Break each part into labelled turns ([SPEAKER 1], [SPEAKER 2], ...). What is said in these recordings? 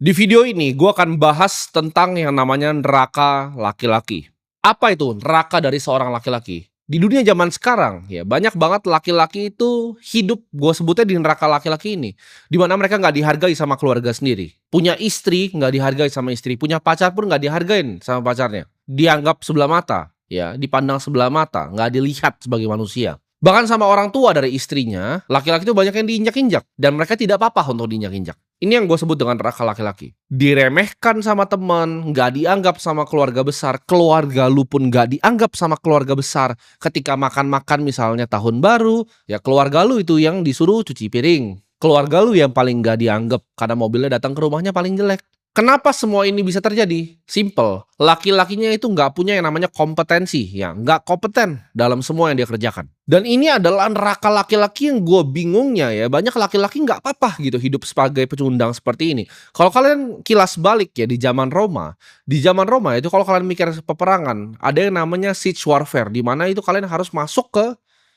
[SPEAKER 1] Di video ini gue akan bahas tentang yang namanya neraka laki-laki. Apa itu neraka dari seorang laki-laki? Di dunia zaman sekarang ya banyak banget laki-laki itu hidup gue sebutnya di neraka laki-laki ini. Di mana mereka nggak dihargai sama keluarga sendiri. Punya istri nggak dihargai sama istri. Punya pacar pun nggak dihargain sama pacarnya. Dianggap sebelah mata, ya dipandang sebelah mata, nggak dilihat sebagai manusia. Bahkan sama orang tua dari istrinya, laki-laki itu banyak yang diinjak-injak. Dan mereka tidak apa-apa untuk diinjak-injak. Ini yang gue sebut dengan neraka laki-laki. Diremehkan sama teman, nggak dianggap sama keluarga besar. Keluarga lu pun nggak dianggap sama keluarga besar. Ketika makan-makan misalnya tahun baru, ya keluarga lu itu yang disuruh cuci piring. Keluarga lu yang paling nggak dianggap karena mobilnya datang ke rumahnya paling jelek. Kenapa semua ini bisa terjadi? Simple, laki-lakinya itu nggak punya yang namanya kompetensi, ya nggak kompeten dalam semua yang dia kerjakan. Dan ini adalah neraka laki-laki yang gue bingungnya ya, banyak laki-laki nggak apa-apa gitu hidup sebagai pecundang seperti ini. Kalau kalian kilas balik ya di zaman Roma itu kalau kalian mikir peperangan, ada yang namanya siege warfare, di mana itu kalian harus masuk ke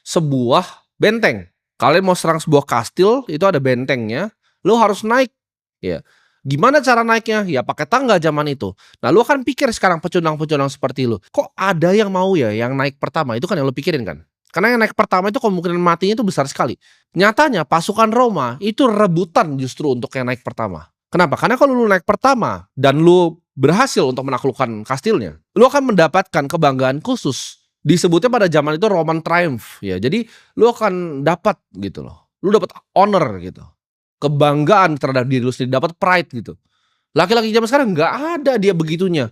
[SPEAKER 1] sebuah benteng. Kalian mau serang sebuah kastil, itu ada bentengnya, lo harus naik, ya. Gimana cara naiknya? Ya pakai tangga zaman itu. Nah lu akan pikir sekarang pecundang-pecundang seperti lu, kok ada yang mau ya yang naik pertama? Itu kan yang lu pikirin kan? Karena yang naik pertama itu kemungkinan matinya itu besar sekali. Nyatanya pasukan Roma itu rebutan justru untuk yang naik pertama. Kenapa? Karena kalau lu naik pertama dan lu berhasil untuk menaklukkan kastilnya, lu akan mendapatkan kebanggaan khusus. Disebutnya pada zaman itu Roman Triumph ya. Jadi lu akan dapat gitu loh. Lu dapat honor gitu, kebanggaan terhadap diri lu sendiri, dapat pride gitu. Laki-laki zaman sekarang nggak ada dia begitunya.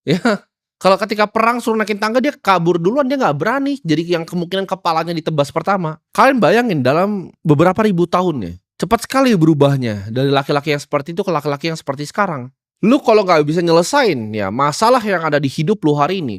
[SPEAKER 1] Ya, kalau ketika perang suruh naikin tangga dia kabur duluan, dia nggak berani. Jadi yang kemungkinan kepalanya ditebas pertama. Kalian bayangin dalam beberapa ribu tahun ya, cepat sekali berubahnya dari laki-laki yang seperti itu ke laki-laki yang seperti sekarang. Lu kalau nggak bisa nyelesain ya masalah yang ada di hidup lu hari ini,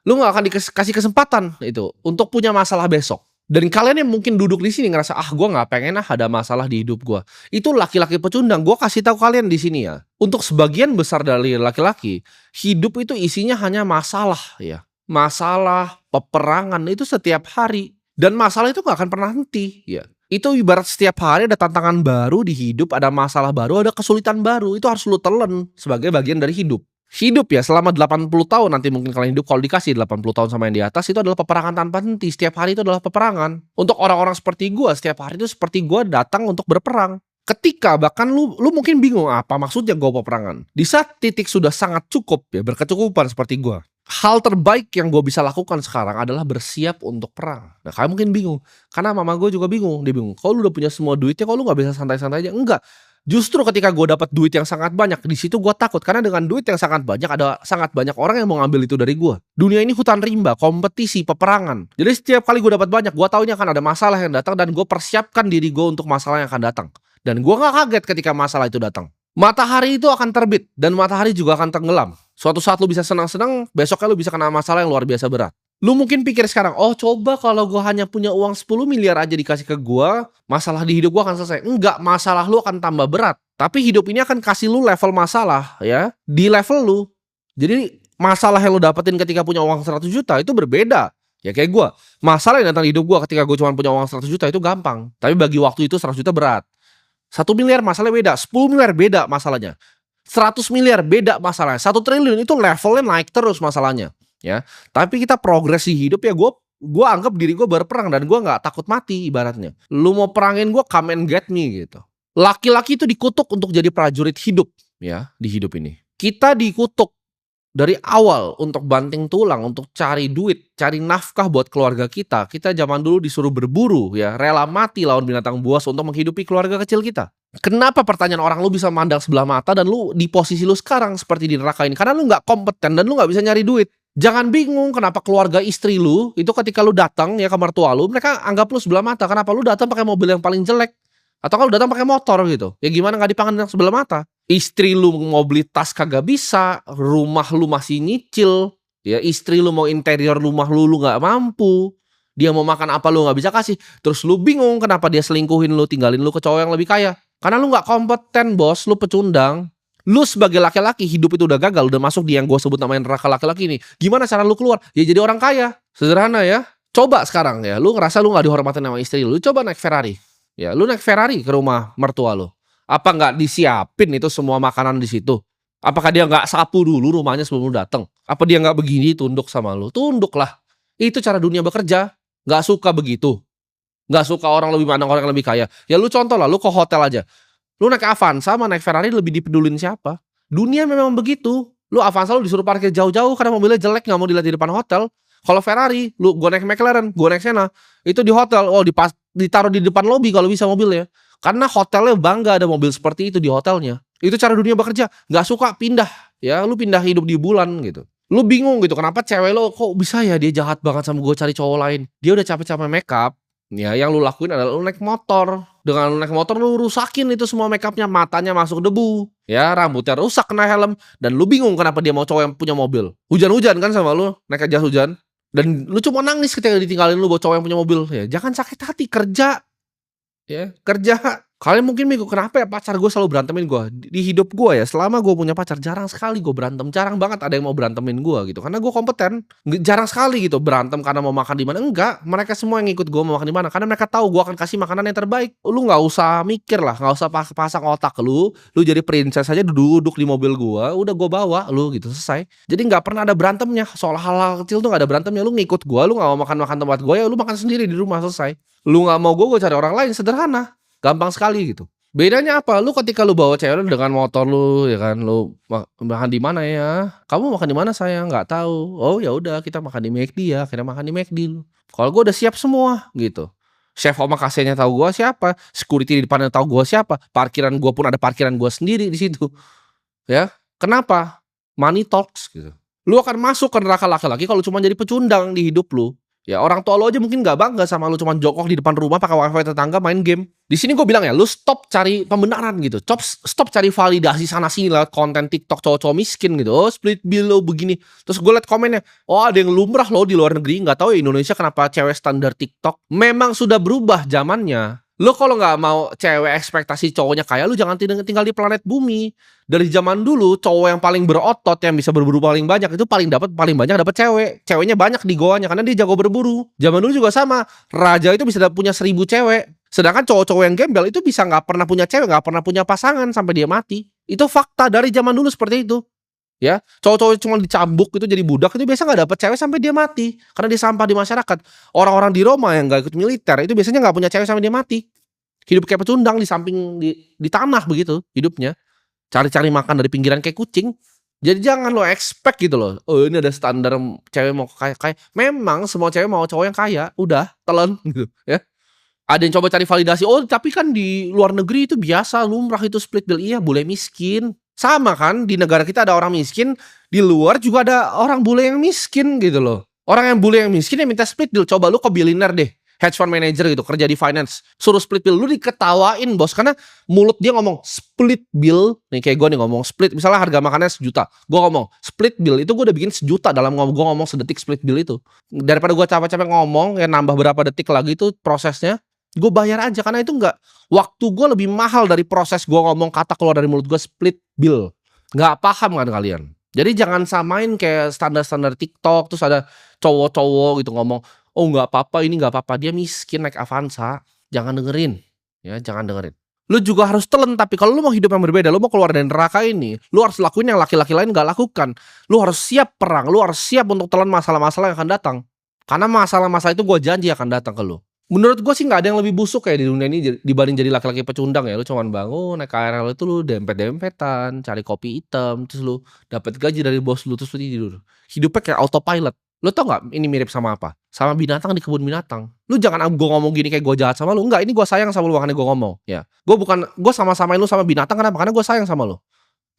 [SPEAKER 1] lu nggak akan dikasih kesempatan itu untuk punya masalah besok. Dan kalian yang mungkin duduk di sini ngerasa gue nggak pengen ada masalah di hidup gue. Itu laki-laki pecundang. Gue kasih tahu kalian di sini ya. Untuk sebagian besar dari laki-laki, hidup itu isinya hanya masalah ya. Masalah, peperangan itu setiap hari. Dan masalah itu nggak akan pernah henti ya. Itu ibarat setiap hari ada tantangan baru di hidup, ada masalah baru, ada kesulitan baru. Itu harus lu telan sebagai bagian dari hidup. Hidup ya selama 80 tahun nanti mungkin kalian hidup, kalau dikasih 80 tahun sama yang di atas, itu adalah peperangan tanpa henti. Setiap hari itu adalah peperangan. Untuk orang-orang seperti gue, setiap hari itu seperti gue datang untuk berperang. Ketika bahkan lu mungkin bingung apa maksudnya gue peperangan. Di saat titik sudah sangat cukup ya, berkecukupan seperti gue, hal terbaik yang gue bisa lakukan sekarang adalah bersiap untuk perang. Nah kalian mungkin bingung, karena mama gue juga bingung. Dia bingung, kalau lu udah punya semua duitnya, kalau lu gak bisa santai-santai aja? Enggak. Justru ketika gue dapat duit yang sangat banyak, di situ gue takut karena dengan duit yang sangat banyak ada sangat banyak orang yang mau ngambil itu dari gue. Dunia ini hutan rimba, kompetisi, peperangan. Jadi setiap kali gue dapat banyak, gue tahu ini akan ada masalah yang datang dan gue persiapkan diri gue untuk masalah yang akan datang. Dan gue gak kaget ketika masalah itu datang. Matahari itu akan terbit dan matahari juga akan tenggelam. Suatu saat lu bisa senang-senang, besoknya lu bisa kena masalah yang luar biasa berat. Lu mungkin pikir sekarang, oh coba kalau gue hanya punya uang 10 miliar aja dikasih ke gue, masalah di hidup gue akan selesai. Enggak, masalah lu akan tambah berat. Tapi hidup ini akan kasih lu level masalah ya, di level lu. Jadi masalah yang lu dapetin ketika punya uang 100 juta itu berbeda. Ya kayak gue, masalah yang datang di hidup gue ketika gue cuma punya uang 100 juta itu gampang. Tapi bagi waktu itu 100 juta berat. 1 miliar masalahnya beda, 10 miliar beda masalahnya. 100 miliar beda masalahnya. 1 triliun itu levelnya naik terus masalahnya. Ya, tapi kita progres di hidup ya, gue anggap diri gue berperang dan gue nggak takut mati ibaratnya. Lu mau perangin gue, come and get me gitu. Laki-laki itu dikutuk untuk jadi prajurit hidup ya di hidup ini. Kita dikutuk dari awal untuk banting tulang, untuk cari duit, cari nafkah buat keluarga kita. Kita zaman dulu disuruh berburu ya, rela mati lawan binatang buas untuk menghidupi keluarga kecil kita. Kenapa pertanyaan orang lu bisa mandang sebelah mata dan lu di posisi lu sekarang seperti di neraka ini? Karena lu nggak kompeten dan lu nggak bisa nyari duit. Jangan bingung kenapa keluarga istri lu itu ketika lu datang ya ke mertua lu, mereka anggap lu sebelah mata. Kenapa lu datang pakai mobil yang paling jelek? Atau kalau datang pakai motor gitu. Ya gimana nggak dipandang sebelah mata? Istri lu mau beli tas kagak bisa, rumah lu masih nyicil, ya istri lu mau interior rumah lu nggak mampu. Dia mau makan apa lu nggak bisa kasih. Terus lu bingung kenapa dia selingkuhin lu, tinggalin lu ke cowok yang lebih kaya. Karena lu nggak kompeten bos, lu pecundang. Lu sebagai laki-laki hidup itu udah gagal, udah masuk di yang gue sebut namanya neraka laki-laki ini. Gimana cara lu keluar? Ya jadi orang kaya. Sederhana ya. Coba sekarang ya, lu ngerasa lu gak dihormatin sama istri lu, coba naik Ferrari. Ya, lu naik Ferrari ke rumah mertua lu. Apa nggak disiapin itu semua makanan di situ? Apakah dia nggak sapu dulu rumahnya sebelum lu dateng? Apa dia nggak begini tunduk sama lu? Tunduklah. Itu cara dunia bekerja. Nggak suka begitu. Nggak suka orang lebih mandang orang yang lebih kaya. Ya lu contoh lah, lu ke hotel aja. Lu naik Avanza sama naik Ferrari lebih dipedulin siapa? Dunia memang begitu. Lu Avanza lu disuruh parkir jauh-jauh karena mobilnya jelek nggak mau dilihat di depan hotel. Kalau Ferrari, gua naik McLaren, gua naik Senna, itu di hotel, ditaruh di depan lobi kalau bisa mobilnya. Karena hotelnya bangga ada mobil seperti itu di hotelnya. Itu cara dunia bekerja. Nggak suka pindah, ya lu pindah hidup di bulan gitu. Lu bingung gitu kenapa cewek lo kok bisa ya dia jahat banget sama gue cari cowok lain. Dia udah capek-capek make up. Ya yang lu lakuin adalah lu naik motor. Dengan lu naik motor lu rusakin itu semua make upnya, matanya masuk debu. Ya rambutnya rusak kena helm. Dan lu bingung kenapa dia mau cowok yang punya mobil. Hujan-hujan kan sama lu, naik jas hujan. Dan lu cuma nangis ketika ditinggalin lu buat cowok yang punya mobil. Ya jangan sakit hati, kerja. Ya kerja. Kalian mungkin bingung kenapa ya pacar gue selalu berantemin gue. Di hidup gue ya selama gue punya pacar jarang sekali gue berantem. Jarang banget ada yang mau berantemin gue gitu. Karena gue kompeten. Jarang sekali gitu berantem karena mau makan di mana. Enggak, mereka semua yang ikut gue mau makan di mana. Karena mereka tahu gue akan kasih makanan yang terbaik. Lu nggak usah mikir lah, nggak usah pasang otak lu. Lu jadi princess aja duduk di mobil gue. Udah gue bawa lu gitu selesai. Jadi nggak pernah ada berantemnya. Soal hal-hal kecil tuh nggak ada berantemnya. Lu ngikut gue, lu nggak mau makan tempat gue ya lu makan sendiri di rumah selesai. Lu nggak mau gue cari orang lain, sederhana. Gampang sekali gitu. Bedanya apa? Lu ketika lu bawa cewek lu dengan motor lu ya kan, lu makan di mana ya? Kamu makan di mana sayang? Nggak tahu. Oh ya udah kita makan di McD ya. Akhirnya makan di McD lu. Kalau gua udah siap semua gitu. Chef omakase-nya tahu gua siapa, security di depannya tahu gua siapa, parkiran gua pun ada parkiran gua sendiri di situ. Ya. Kenapa? Money talks gitu. Lu akan masuk ke neraka laki-laki kalau cuma jadi pecundang di hidup lu. Ya orang tua lo aja mungkin nggak bangga sama lu cuma jongkok di depan rumah pakai wifi tetangga main game. Di sini gue bilang ya, lu stop cari pembenaran gitu. Stop cari validasi sana sini lewat konten TikTok cowok-cowok miskin gitu. Oh split bill lo begini. Terus gue liat komennya, oh ada yang lumrah lo di luar negeri. Nggak tahu ya Indonesia kenapa cewek standar TikTok. Memang sudah berubah zamannya. Lo kalau nggak mau cewek ekspektasi cowoknya kaya, lu jangan tinggal di planet bumi. Dari zaman dulu cowok yang paling berotot yang bisa berburu paling banyak itu paling banyak dapat cewek. Ceweknya banyak di goanya karena dia jago berburu. Zaman dulu juga sama. Raja itu bisa punya 1000 cewek. Sedangkan cowok-cowok yang gembel itu bisa nggak pernah punya cewek, nggak pernah punya pasangan sampai dia mati. Itu fakta dari zaman dulu seperti itu. Ya, cowok-cowok cuma dicambuk itu jadi budak itu biasa nggak dapet cewek sampai dia mati karena dia sampah di masyarakat. Orang-orang di Roma yang nggak ikut militer itu biasanya nggak punya cewek sampai dia mati. Hidup kayak pecundang di samping di tanah begitu hidupnya. Cari-cari makan dari pinggiran kayak kucing. Jadi jangan lo expect gitu loh. Oh ini ada standar cewek mau kaya. Memang semua cewek mau cowok yang kaya. Udah telan gitu ya. Ada yang coba cari validasi. Oh tapi kan di luar negeri itu biasa lumrah itu split bill. Iya bule miskin. Sama kan di negara kita ada orang miskin. Di luar juga ada orang bule yang miskin gitu loh. Orang yang bule yang miskin yang minta split bill. Coba lu ke billionaire deh. Hedge fund manager gitu kerja di finance suruh split bill lu diketawain bos karena mulut dia ngomong split bill nih kayak gue nih ngomong split misalnya harga makannya 1 juta gue ngomong split bill itu gue udah bikin 1 juta dalam gue ngomong sedetik split bill itu daripada gue capek-capek ngomong ya nambah berapa detik lagi itu prosesnya gue bayar aja karena itu nggak waktu gue lebih mahal dari proses gue ngomong kata keluar dari mulut gue split bill nggak paham kan kalian jadi jangan samain kayak standar-standar TikTok terus ada cowok-cowok gitu ngomong oh nggak apa-apa ini nggak apa-apa dia miskin naik Avanza jangan dengerin ya jangan dengerin lu juga harus telan tapi kalau lu mau hidup yang berbeda lu mau keluar dari neraka ini lu harus lakuin yang laki-laki lain nggak lakukan lu harus siap perang lu harus siap untuk telan masalah-masalah yang akan datang karena masalah-masalah itu gue janji akan datang ke lu menurut gue sih nggak ada yang lebih busuk kayak di dunia ini dibanding jadi laki-laki pecundang ya lu cuman bangun naik KRL itu lu dempet-dempetan cari kopi hitam terus lu dapat gaji dari bos lu terus lu tidur hidupnya kayak autopilot. Lu tau gak ini mirip sama apa? Sama binatang di kebun binatang. Lu jangan gue ngomong gini kayak gue jahat sama lu. Enggak, ini gue sayang sama lu makanya gue ngomong. Ya, gue sama-samain lu sama binatang kenapa? Karena gue sayang sama lu.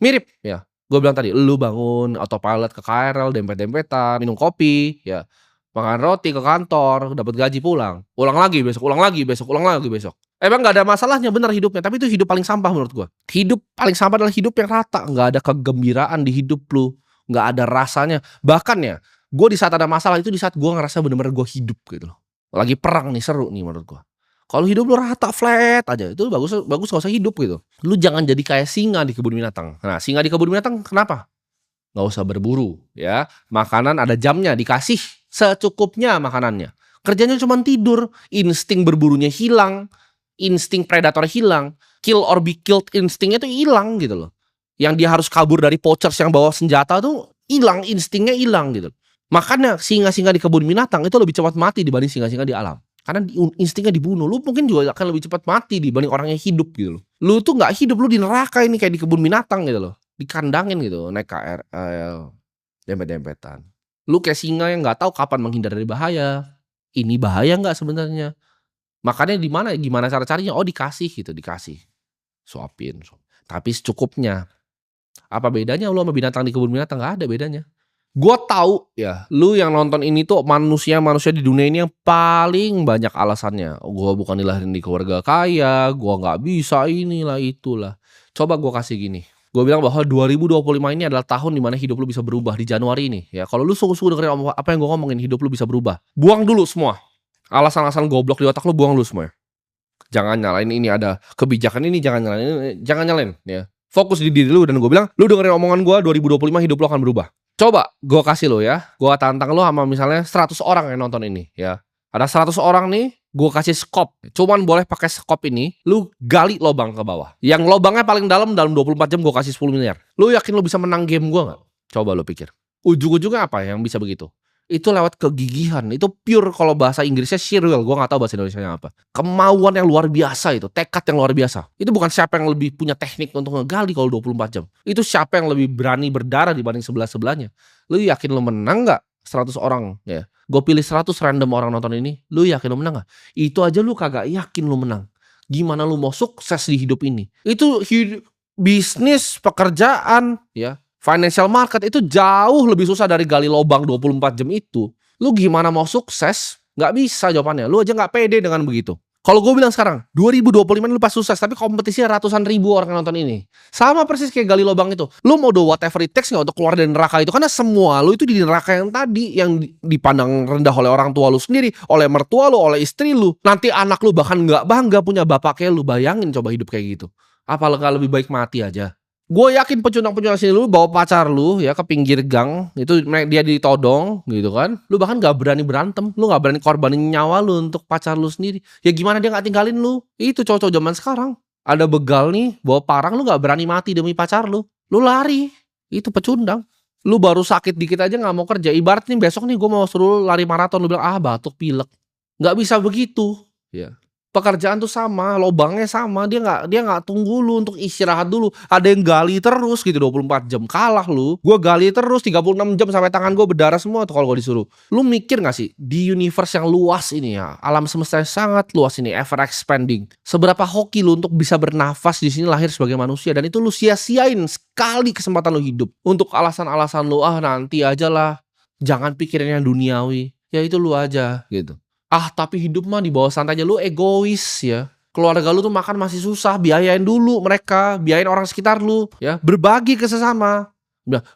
[SPEAKER 1] Mirip, ya. Gue bilang tadi, lu bangun autopilot ke KRL, dempet-dempetan, minum kopi, ya. Makan roti ke kantor, dapat gaji pulang. Ulang lagi besok, ulang lagi besok, ulang lagi besok. Emang gak ada masalahnya bener hidupnya, tapi itu hidup paling sampah menurut gue. Hidup paling sampah adalah hidup yang rata, gak ada kegembiraan di hidup lu, gak ada rasanya. Bahkan ya, gue di saat ada masalah itu di saat gue ngerasa bener-bener gue hidup gitu loh. Lagi perang nih seru nih menurut gue. Kalau hidup lu rata flat aja itu bagus gak usah hidup gitu. Lu jangan jadi kayak singa di kebun binatang. Nah singa di kebun binatang kenapa? Gak usah berburu ya. Makanan ada jamnya dikasih secukupnya makanannya. Kerjanya cuma tidur. Insting berburunya hilang. Insting predator hilang. kill or be killed instingnya tuh hilang gitu loh. Yang dia harus kabur dari poachers yang bawa senjata tuh hilang, instingnya hilang gitu. Makanya singa-singa di kebun binatang itu lebih cepat mati dibanding singa-singa di alam. Karena instingnya dibunuh. Lu mungkin juga akan lebih cepat mati dibanding orang yang hidup gitu loh. Lu tuh nggak hidup, lu di neraka ini kayak di kebun binatang gitu loh. Dikandangin gitu, naik KRL, dempet-dempetan. Lu kayak singa yang nggak tahu kapan menghindar dari bahaya. Ini bahaya nggak sebenarnya? Makanya gimana cara carinya? Oh, dikasih gitu, dikasih. Suapin. Tapi secukupnya. Apa bedanya lu sama binatang di kebun binatang? Nggak ada bedanya. Gua tahu ya, lu yang nonton ini tuh manusia di dunia ini yang paling banyak alasannya. Gua bukan dilahirin di keluarga kaya, gua nggak bisa inilah itulah. Coba gua kasih gini. Gua bilang bahwa 2025 ini adalah tahun dimana hidup lu bisa berubah di Januari ini. Ya, kalau lu sungguh-sungguh dengerin apa yang gua ngomongin, hidup lu bisa berubah. Buang dulu semua. Alasan-alasan goblok di otak lu, buang dulu semua. Jangan nyalain ini ada kebijakan ini, jangan nyalain ya. Fokus di diri lu, dan gue bilang, lu dengerin omongan gue, 2025 hidup lu akan berubah. Coba gue kasih lo ya, gue tantang lo sama misalnya 100 orang yang nonton ini ya. Ada 100 orang nih, gue kasih skop. Cuman boleh pakai skop ini, lu gali lobang ke bawah. Yang lobangnya paling dalam 24 jam gue kasih 10 miliar. Lu yakin lu bisa menang game gue gak? Coba lu pikir. Ujung-ujungnya apa yang bisa begitu? Itu lewat kegigihan. Itu pure, kalau bahasa Inggrisnya sheer will. Gue gak tahu bahasa Indonesianya apa. Kemauan yang luar biasa itu. Tekad yang luar biasa. Itu bukan siapa yang lebih punya teknik untuk ngegali kalau 24 jam. Itu siapa yang lebih berani berdarah dibanding sebelah-sebelahnya. Lu yakin lu menang gak? 100 orang ya. Gue pilih 100 random orang nonton ini. Lu yakin lu menang gak? Itu aja lu kagak yakin lu menang. Gimana lu mau sukses di hidup ini? Itu bisnis, pekerjaan ya. Financial market itu jauh lebih susah dari gali lobang 24 jam itu. Lu gimana mau sukses? Nggak bisa jawabannya. Lu aja nggak pede dengan begitu. Kalau gue bilang sekarang, 2025 lu pas sukses, tapi kompetisinya ratusan ribu orang yang nonton ini. Sama persis kayak gali lobang itu. Lu mau do whatever it takes nggak untuk keluar dari neraka itu? Karena semua lu itu di neraka yang tadi, yang dipandang rendah oleh orang tua lu sendiri, oleh mertua lu, oleh istri lu. Nanti anak lu bahkan nggak bangga punya bapak kayak lu. Bayangin coba hidup kayak gitu. Apa lebih baik mati aja? Gue yakin pecundang-pecundang sini lu bawa pacar lu ya ke pinggir gang, itu dia ditodong gitu kan. Lu bahkan gak berani berantem, lu gak berani korbanin nyawa lu untuk pacar lu sendiri. Ya gimana dia gak tinggalin lu? Itu cowok-cowok zaman sekarang. Ada begal nih, bawa parang, lu gak berani mati demi pacar lu. Lu lari. Itu pecundang. Lu baru sakit dikit aja gak mau kerja. Ibarat nih besok nih gue mau suruh lari maraton, lu bilang batuk pilek. Gak bisa begitu ya. Pekerjaan tuh sama, lobangnya sama, dia nggak tunggu lu untuk istirahat dulu. Ada yang gali terus gitu 24 jam, kalah lu. Gue gali terus 36 jam sampai tangan gue berdarah semua tuh kalau gue disuruh. Lu mikir gak sih di universe yang luas ini ya, alam semesta yang sangat luas ini, ever expanding. Seberapa hoki lu untuk bisa bernafas di sini, lahir sebagai manusia, dan itu lu sia-siain sekali kesempatan lu hidup untuk alasan-alasan lu, nanti aja lah, jangan pikirin yang duniawi. Ya itu lu aja gitu. Tapi hidup mah di bawah santai aja. Lu egois ya. Keluarga lu tuh makan masih susah, biayain dulu mereka, biayain orang sekitar lu ya. Berbagi ke sesama.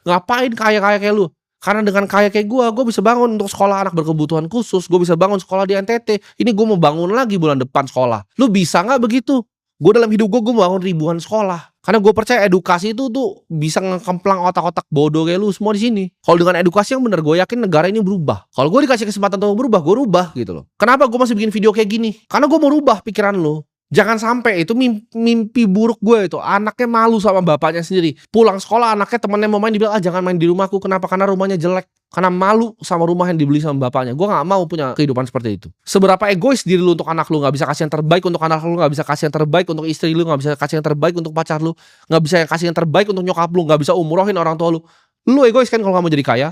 [SPEAKER 1] Ngapain kaya-kaya kayak lu? Karena dengan kaya kayak gue bisa bangun untuk sekolah anak berkebutuhan khusus. Gue bisa bangun sekolah di NTT. Ini gue mau bangun lagi bulan depan sekolah. Lu bisa gak begitu? Gue dalam hidup gue mau bangun ribuan sekolah. Karena gue percaya edukasi itu tuh bisa ngekemplang otak-otak bodoh kayak lu semua di sini. Kalau dengan edukasi yang benar, gue yakin negara ini berubah. Kalau gue dikasih kesempatan untuk berubah, gue rubah gitu loh. Kenapa gue masih bikin video kayak gini? Karena gue mau rubah pikiran lu. Jangan sampai itu mimpi buruk gue itu. Anaknya malu sama bapaknya sendiri. Pulang sekolah anaknya temennya mau main, dibilang jangan main di rumahku. Kenapa? Karena rumahnya jelek. Karena malu sama rumah yang dibeli sama bapaknya. Gue gak mau punya kehidupan seperti itu. Seberapa egois diri lu untuk anak lu. Gak bisa kasih yang terbaik untuk anak lu. Gak bisa kasih yang terbaik untuk istri lu. Gak bisa kasih yang terbaik untuk pacar lu. Gak bisa kasih yang terbaik untuk nyokap lu. Gak bisa umrohin orang tua lu. Lu egois kan kalau gak mau jadi kaya?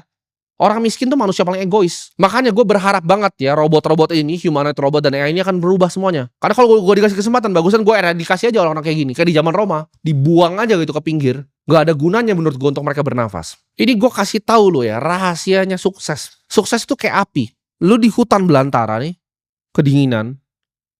[SPEAKER 1] Orang miskin tuh manusia paling egois. Makanya gue berharap banget ya robot-robot ini, humanoid robot dan AI ini akan berubah semuanya. Karena kalau gue dikasih kesempatan, bagusan gue eradikasi aja orang-orang kayak gini. Kayak di zaman Roma, dibuang aja gitu ke pinggir. Gak ada gunanya menurut gue untuk mereka bernafas. Ini gue kasih tahu lo ya, rahasianya sukses. Sukses itu kayak api. Lu di hutan belantara nih, kedinginan.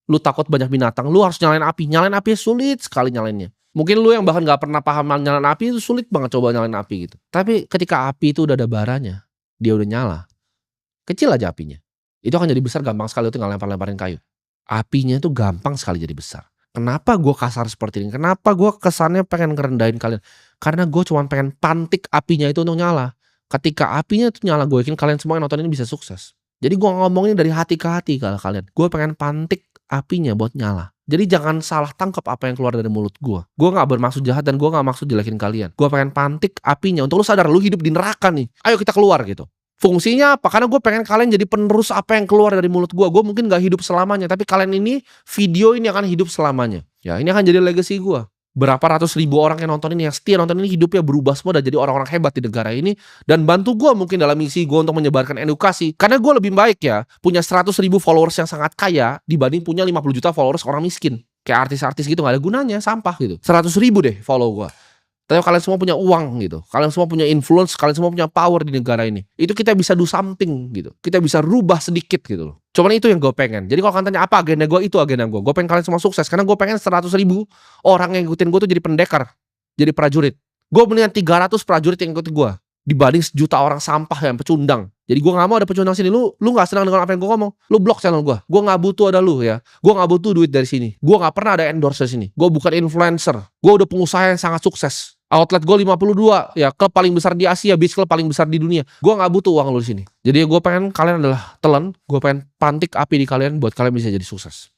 [SPEAKER 1] Lu takut banyak binatang, lu harus nyalain api. Nyalain api sulit sekali nyalainnya. Mungkin lu yang bahkan gak pernah paham nyalain api itu sulit banget coba nyalain api gitu. Tapi ketika api itu udah ada baranya, dia udah nyala, kecil aja apinya, itu akan jadi besar gampang sekali. Tinggal lempar-lemparin kayu, apinya itu gampang sekali jadi besar. Kenapa gue kasar seperti ini? Kenapa gue kesannya pengen ngerendahin kalian? Karena gue cuma pengen pantik apinya itu untuk nyala. Ketika apinya itu nyala, gue yakin kalian semua yang nonton ini bisa sukses. Jadi gue ngomongin dari hati ke hati kalau kalian. Gue pengen pantik apinya buat nyala. Jadi jangan salah tangkap apa yang keluar dari mulut gue. Gue gak bermaksud jahat dan gue gak maksud jelekin kalian. Gue pengen pantik apinya untuk lu sadar lu hidup di neraka nih. Ayo kita keluar gitu. Fungsinya apa? Karena gue pengen kalian jadi penerus apa yang keluar dari mulut gue. Gue mungkin gak hidup selamanya, tapi kalian ini, video ini akan hidup selamanya. Ya, ini akan jadi legacy gue. Berapa ratus ribu orang yang nonton ini, yang setia nonton ini, hidupnya berubah semua dan jadi orang-orang hebat di negara ini. Dan bantu gue mungkin dalam misi gue untuk menyebarkan edukasi. Karena gue lebih baik ya punya 100 ribu followers yang sangat kaya dibanding punya 50 juta followers orang miskin. Kayak artis-artis gitu, gak ada gunanya, sampah gitu. 100 ribu deh follow gue. Tapi kalian semua punya uang gitu, kalian semua punya influence, kalian semua punya power di negara ini. Itu kita bisa do something gitu, kita bisa rubah sedikit gitu loh. Cuman itu yang gue pengen. Jadi kalau kalian tanya apa agenda gue, itu agenda gue. Gue pengen kalian semua sukses, karena gue pengen 100 ribu orang yang ngikutin gue tuh jadi pendekar, jadi prajurit. Gue mendingan 300 prajurit yang ngikutin gue dibanding 1 juta orang sampah yang pecundang. Jadi gue gak mau ada pecundang sini. Lu gak senang dengan apa yang gue ngomong, lu blok channel gue. Gue gak butuh ada lu ya. Gue gak butuh duit dari sini. Gue gak pernah ada endorse dari sini. Gue bukan influencer. Gue udah pengusaha yang sangat sukses. Outlet gue 52 ya, klub paling besar di Asia, beach club paling besar di dunia. Gue gak butuh uang lu di sini. Jadi gue pengen kalian adalah telan. Gue pengen pantik api di kalian buat kalian bisa jadi sukses.